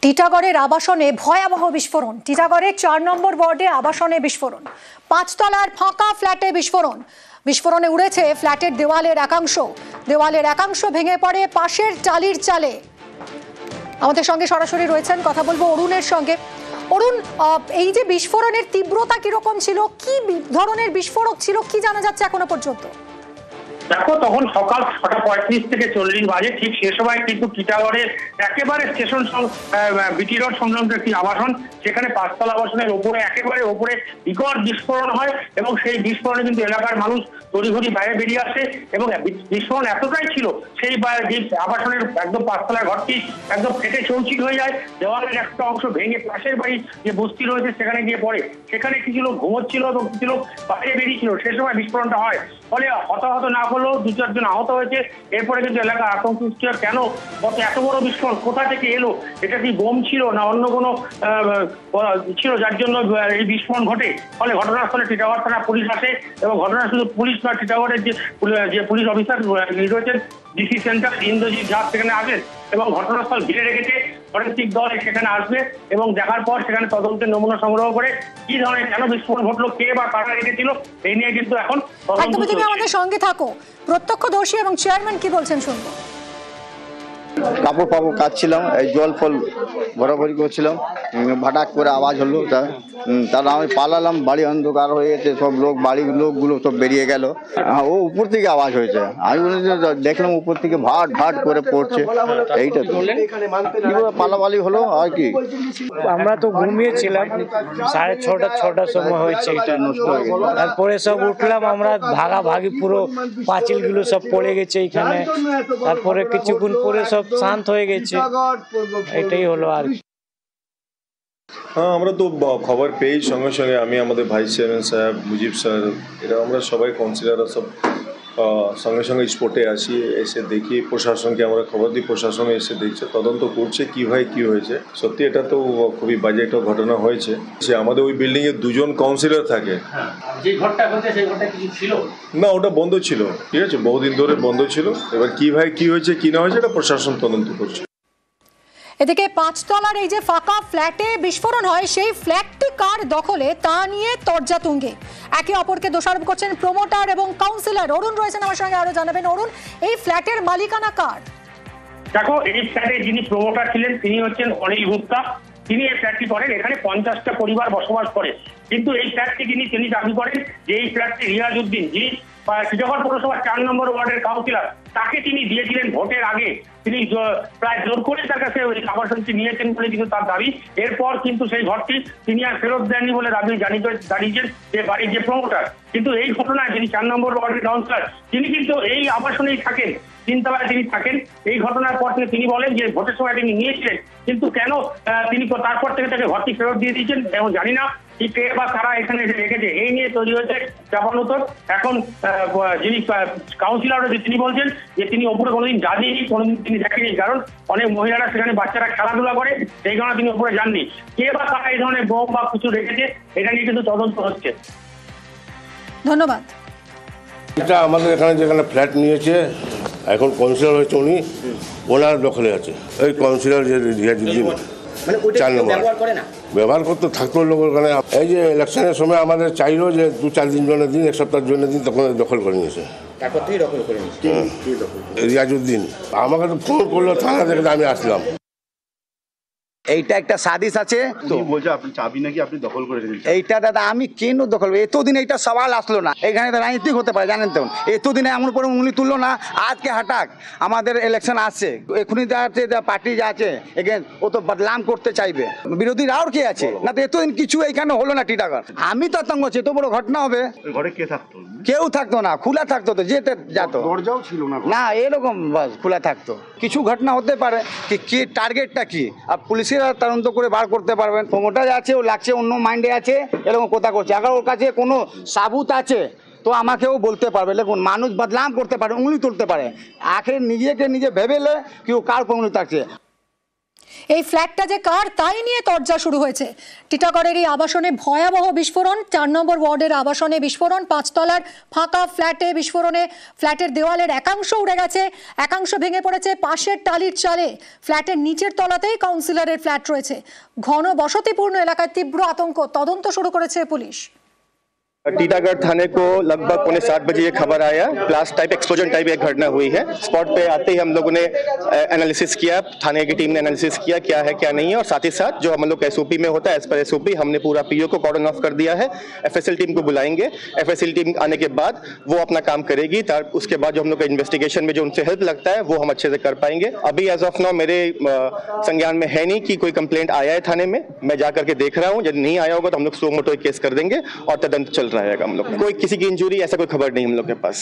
টিটাগড়ের আবাসনে ভয়াবহ বিস্ফোরণ। টিটাগড়ের ৪ নম্বর ওয়ার্ডে আবাসনে বিস্ফোরণ। ৫ তলার ফাঁকা ফ্ল্যাটে বিস্ফোরণ। বিস্ফোরণে উড়েছে ফ্ল্যাটের দেওয়ালের একাংশ ভেঙে পড়ে পাশের টালির চালে। আমাদের সঙ্গে সরাসরি রয়েছেন, কথা বলবো অরুণের সঙ্গে। অরুণ, এই যে বিস্ফোরণের তীব্রতা কিরকম ছিল, কি ধরনের বিস্ফোরক ছিল, কি জানা যাচ্ছে এখনো পর্যন্ত? দেখো, তখন সকাল ৬:৩৫ থেকে ৪০ বাজে, ঠিক সে সময় কিন্তু টিটাগড়ের একেবারে স্টেশন বিটি রোড সংলগ্ন একটি আবাসন, সেখানে ৫ তলা আবাসনের একেবারে ওপরে বিকট বিস্ফোরণ হয় এবং সেই বিস্ফোরণে কিন্তু এলাকার মানুষ তড়িঘড়ি বাইরে বেরিয়ে আসে এবং বিস্ফোরণ এতটাই ছিল সেই আবাসনের একদম ৫ তলার ঘরটি একদম ফেটে চৌচির হয়ে যায়। দেওয়ালের একটা অংশ ভেঙে পাশের বাড়ি যে বস্তি রয়েছে সেখানে গিয়ে পড়ে। সেখানে কিছু লোক ঘুমোচ্ছিল এবং কিছু লোক বাইরে বেরিয়েছিল। সে সময় বিস্ফোরণটা হয়, ফলে হতাহত না হলেও ২-৪ জন আহত হয়েছে। এরপরে কিন্তু এলাকা আতঙ্ক সৃষ্টি হয়, কেন এত বড় বিস্ফোরণ কোথা থেকে এলো, এটা কি বোম ছিল না অন্য কোনো ছিল যার জন্য এই বিস্ফোরণ ঘটে। ফলে ঘটনাস্থলে টিটাগড় থানা পুলিশ আসে এবং শুধু পুলিশ নয়, টিটাগড়ের যে পুলিশ অফিসার রয়েছেন ডিসি সেন্টার ইন্দ্রজিৎ ঝা সেখানে আসেন এবং ঘটনাস্থল ঘিরে রেখেছে। ফরেন্সিক দল সেখানে আসবে এবং দেখার পর সেখানে তদন্তের নমুনা সংগ্রহ করে কি ধরনের কেন বিস্ফোরণ ঘটলো, কে বা কারা রেখেছিল, এই নিয়ে কিন্তু এখন তুমি আমাদের সঙ্গে থাকো। প্রত্যক্ষদর্শী এবং চেয়ারম্যান কি বলছেন শুনবো। কাপড় কাচ্ছিলাম, এই জল ফল ভরাভরি করছিলাম, হঠাৎ করে আওয়াজ হলো। তারপর আমি পালালাম, বাড়ি অন্ধকার হয়ে গেছে, সব বাড়ির লোকগুলো সব বেরিয়ে গেল। ও উপর থেকে আওয়াজ হয়েছে, আমি দেখলাম উপর থেকে ভাট ভাট করে পড়ছে। এইটা পালাপালি হলো আর কি। আমরা তো ঘুমিয়েছিলাম, 6:30-6টার সময় হয়েছে, এটা নষ্ট হয়ে গেল। তারপরে সব উঠলাম আমরা, ভাগাভাগি পুরো পাঁচিলগুলো সব পড়ে গেছে এইখানে। তারপরে কিছুক্ষণ পরে সব শান্ত হয়ে গেছে, এটাই হলো আর কি। হ্যাঁ, আমরা তো খবর পেয়েই সঙ্গে সঙ্গে আমি, আমাদের ভাইস চেয়ারম্যান সাহেব, মুজিব স্যার, এরা আমরা সবাই কাউন্সিলররা সব সঙ্গে সঙ্গে স্পটে আসি, এসে দেখি, প্রশাসনকে আমরা খবর দিই, প্রশাসন এসে দেখছে, তদন্ত করছে কি হয়েছে। সত্যি এটা তো খুবই বাজে একটা ঘটনা হয়েছে। সে আমাদের ওই বিল্ডিংয়ে 2জন কাউন্সিলর থাকে। যে ঘরটা হচ্ছে সেই ঘরটা কিছু ছিল না, ওটা বন্ধ ছিল, ঠিক আছে, বহুদিন ধরে বন্ধ ছিল। এবার কি হয়েছে কি না হয়েছে এটা প্রশাসন তদন্ত করছে। এদিকে ৫ তলার এই যে ফাঁকা ফ্ল্যাটে বিস্ফোরণ হয়, সেই ফ্ল্যাটটি কার দখলে তা নিয়ে তর্জা তুঙ্গে। একে অপরকে দোষারোপ করছেন প্রমোটার এবং কাউন্সিলর। অরুণ রয়েছেন আমার সঙ্গে, আরো জানাবেন। অরুণ, এই ফ্ল্যাটের মালিকানা কার? দেখো, এই ফ্ল্যাটে যিনি প্রমোটার ছিলেন তিনি হচ্ছেন অনিল গুপ্তা। তিনি এই ফ্ল্যাটটি করেন, এখানে 50টা পরিবার বসবাস করে। কিন্তু এই ফ্ল্যাটটি তিনি দাবি করেন যে এই ফ্ল্যাটটি রিয়াজ উদ্দিন, যিনি টিটাগড় পৌরসভার ৪ নম্বর ওয়ার্ডের কাউন্সিলর, তাকে তিনি দিয়েছিলেন ভোটের আগে। তিনি প্রায় জোর করে তার কাছে ওই আবাসনটি নিয়েছেন বলে কিন্তু তার দাবি। এরপর কিন্তু সেই ঘরটি তিনি আর ফেরত দেননি বলে দাবি জানিয়েছেন যে বাড়ির যে প্রমোটার। কিন্তু এই ঘটনায় যিনি ৪ নম্বর ওয়ার্ডের কাউন্সিলর, তিনি কিন্তু এই আবাসনেই থাকেন, 3 তলায় তিনি থাকেন। এই ঘটনার পর থেকে তিনি বলেন যে ভোটের সময় তিনি নিয়েছিলেন, কিন্তু কেন তিনি তারপর থেকে তাকে ঘরটি ফেরত দিয়ে দিয়েছেন এবং জানি না কে বা কারা এখানে এসে রেখেছে। এই নিয়ে তৈরি হয়েছে চাপানোতর। এখন যিনি কাউন্সিলর রয়েছে তিনি বলছেন যে তিনি ওপরে কোনোদিন যাননি, কোনোদিন তিনি দেখেনি, কারণ অনেক মহিলারা সেখানে বাচ্চারা খেলাধুলা করে, সেই কারণে তিনি ওপরে যাননি। কে বা কারা এই ধরনের বোম বা কিছু রেখেছে, এটা নিয়ে কিন্তু তদন্ত হচ্ছে। ধন্যবাদ। এটা আমাদের এখানে যেখানে ফ্ল্যাট নিয়েছে, এখন কাউন্সিলর হয়েছে উনি, ওনার দখলে আছে। এই কাউন্সিলর যে রিয়াজউদ্দিন, 4 নম্বর ব্যবহার করতে থাকতো লোকের ওখানে। এই যে ইলেকশনের সময় আমাদের চাইলো যে 2-4 দিন জন্য দিন, 1 সপ্তাহের জন্য দিন, তখন দখল করে নিয়েছে রিয়াজউদ্দিন। আমাকে তো ফোন করলো থানা থেকে, আমি আসলাম। এইটা একটা সাদিশ আছে তো, বলছে আপনি চাবি নাকি আপনি দখল করে রেখেছেন। এইটা দাদা আমি কেন দখল, এতদিন এইটা সওয়াল আসলো না। এখানে তো রাজনীতি হতে পারে, জানেন তো, এতদিনে এমন করে উঙ্গলি তুললো না। আজকে হঠাৎ আমাদের ইলেকশন আসছে, এখনই পার্টি যা আছে এখানে ও তো বদলাম করতে চাইবে, বিরোধীরা আর কে আছে না, তো এতদিন কিছু এইখানে হলো না টিটাগড়। আমি তো আতঙ্ক হচ্ছে, এত বড় ঘটনা হবে। ঘরে কে থাকতো? কেউ থাকতো না, খোলা থাকতো, তো যেতে যেত, দরজাও ছিল না, না এরকম বাস খোলা থাকতো। কিছু ঘটনা হতে পারে, কি টার্গেটটা কি আর পুলিশের তদন্ত করে বার করতে পারবেন। প্রমোটার আছে, ও লাগছে অন্য মাইন্ডে আছে, এরকম কথা করছে। আবার ওর কাছে কোনো সাবুত আছে তো আমাকেও বলতে পারবে। দেখুন, মানুষ বদনাম করতে পারে, উঙ্গলি তুলতে পারে, আখের নিজেকে নিজে ভেবেলে কেউ কার উঙ্গলি থাকছে। এই ফ্ল্যাটটা যে কার তাই নিয়ে তরজা শুরু হয়েছে। টিটাগড়ের এই আবাসনে ভয়াবহ বিস্ফোরণ, 4 নম্বর ওয়ার্ডের আবাসনে বিস্ফোরণ, 5 তলার ফাঁকা ফ্ল্যাটে বিস্ফোরণে ফ্ল্যাটের দেওয়ালের একাংশ উড়ে গেছে, একাংশ ভেঙে পড়েছে পাশের টালির চালে। ফ্ল্যাটের নিচের তলাতেই কাউন্সিলরের ফ্ল্যাট রয়েছে। ঘন বসতিপূর্ণ এলাকায় তীব্র আতঙ্ক, তদন্ত শুরু করেছে পুলিশ। टीटागढ़ थाने को लगभग 7:15 बजे ये खबर आया, ब्लास्ट टाइप एक्सप्लोजन टाइप एक घटना हुई है। स्पॉट पे आते ही हम लोगों ने एनालिसिस किया, थाने की टीम ने एनालिसिस किया क्या है क्या नहीं है, और साथ ही साथ जो हम लोग एसओपी में होता है एज पर एसओपी हमने पूरा पीओ को कॉर्डन ऑफ कर दिया है। एफएसएल टीम को बुलाएंगे, एफएसएल टीम आने के बाद वो अपना काम करेगी, उसके बाद जो हम लोग का इन्वेस्टिगेशन में जो उनसे हेल्प लगता है वो हम अच्छे से कर पाएंगे। अभी एज ऑफ नाउ मेरे संज्ञान में है नहीं कि कोई कंप्लेंट आया है थाने में, मैं जाकर के देख रहा हूँ, यदि नहीं आया होगा तो हम लोग सो मोटो केस कर देंगे और तदंत चल रहा है हम लोग। कोई किसी की इंजरी ऐसा कोई खबर नहीं हम लोग के पास।